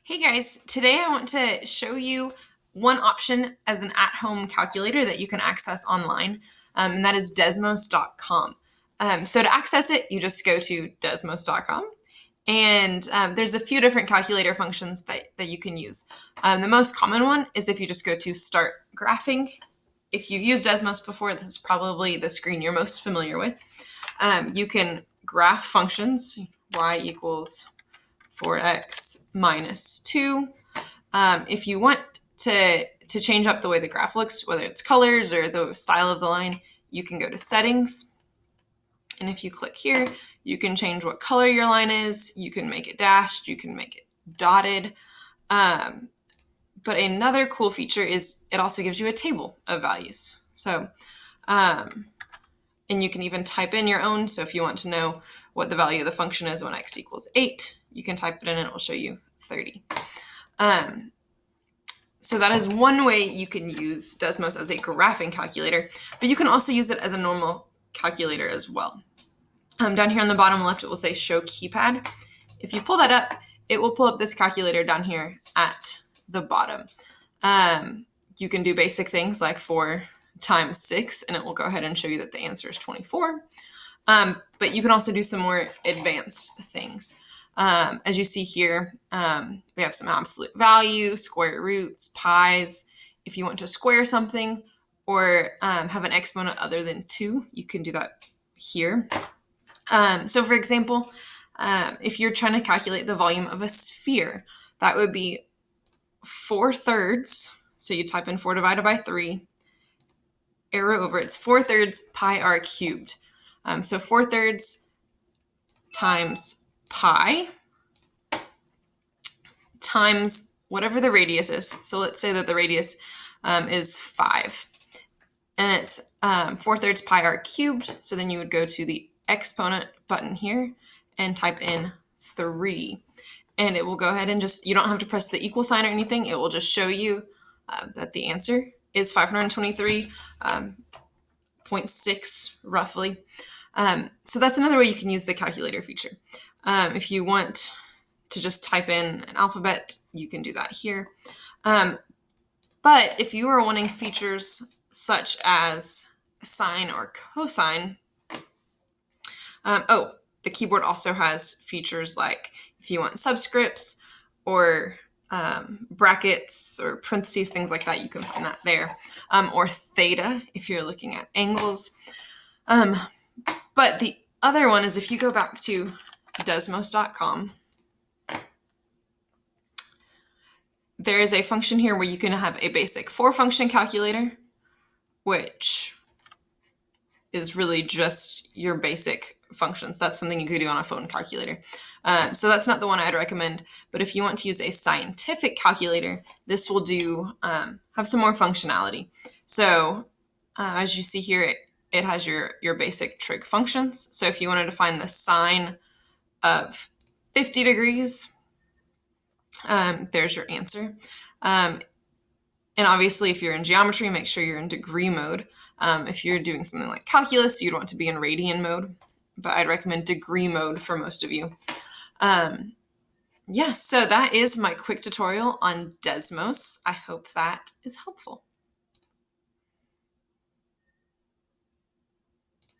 Hey guys, today I want to show you one option as an at-home calculator that you can access online, and that is Desmos.com. So to access it, you just go to Desmos.com, and there's a few different calculator functions that you can use. The most common one is if you just go to Start Graphing. If you've used Desmos before, this is probably the screen you're most familiar with. You can graph functions, y equals 4x minus 2. If you want to change up the way the graph looks, whether it's colors or the style of the line, you can go to settings. And if you click here, you can change what color your line is. You can make it dashed. You can make it dotted. But another cool feature is it also gives you a table of values. So, and you can even type in your own. So if you want to know what the value of the function is when x equals 8, you can type it in and it will show you 30. So that is one way you can use Desmos as a graphing calculator, but you can also use it as a normal calculator as well. Down here on the bottom left, it will say show keypad. If you pull that up, it will pull up this calculator down here at the bottom. You can do basic things like 4 times 6, and it will go ahead and show you that the answer is 24. But you can also do some more advanced things. As you see here, we have some absolute value, square roots, pies. If you want to square something or have an exponent other than 2, you can do that here. So for example, if you're trying to calculate the volume of a sphere, that would be 4/3. So you type in 4 divided by 3, arrow over, it's 4/3 pi r cubed. So 4/3 times pi times whatever the radius is. So let's say that the radius is 5. And it's 4/3 pi r cubed. So then you would go to the exponent button here and type in 3. And it will go ahead and you don't have to press the equal sign or anything. It will just show you that the answer is 523.6 roughly. So that's another way you can use the calculator feature. If you want to just type in an alphabet, you can do that here. But if you are wanting features such as sine or cosine, the keyboard also has features like if you want subscripts or brackets or parentheses, things like that, you can find that there. Or theta if you're looking at angles. But the other one is if you go back to Desmos.com, there is a function here where you can have a basic 4-function calculator, which is really just your basic functions. That's something you could do on a phone calculator. So that's not the one I'd recommend. But if you want to use a scientific calculator, this will have some more functionality. So as you see here, it has your basic trig functions. So if you wanted to find the sine of 50 degrees, there's your answer. And obviously, if you're in geometry, make sure you're in degree mode. If you're doing something like calculus, you'd want to be in radian mode, but I'd recommend degree mode for most of you. So that is my quick tutorial on Desmos. I hope that is helpful.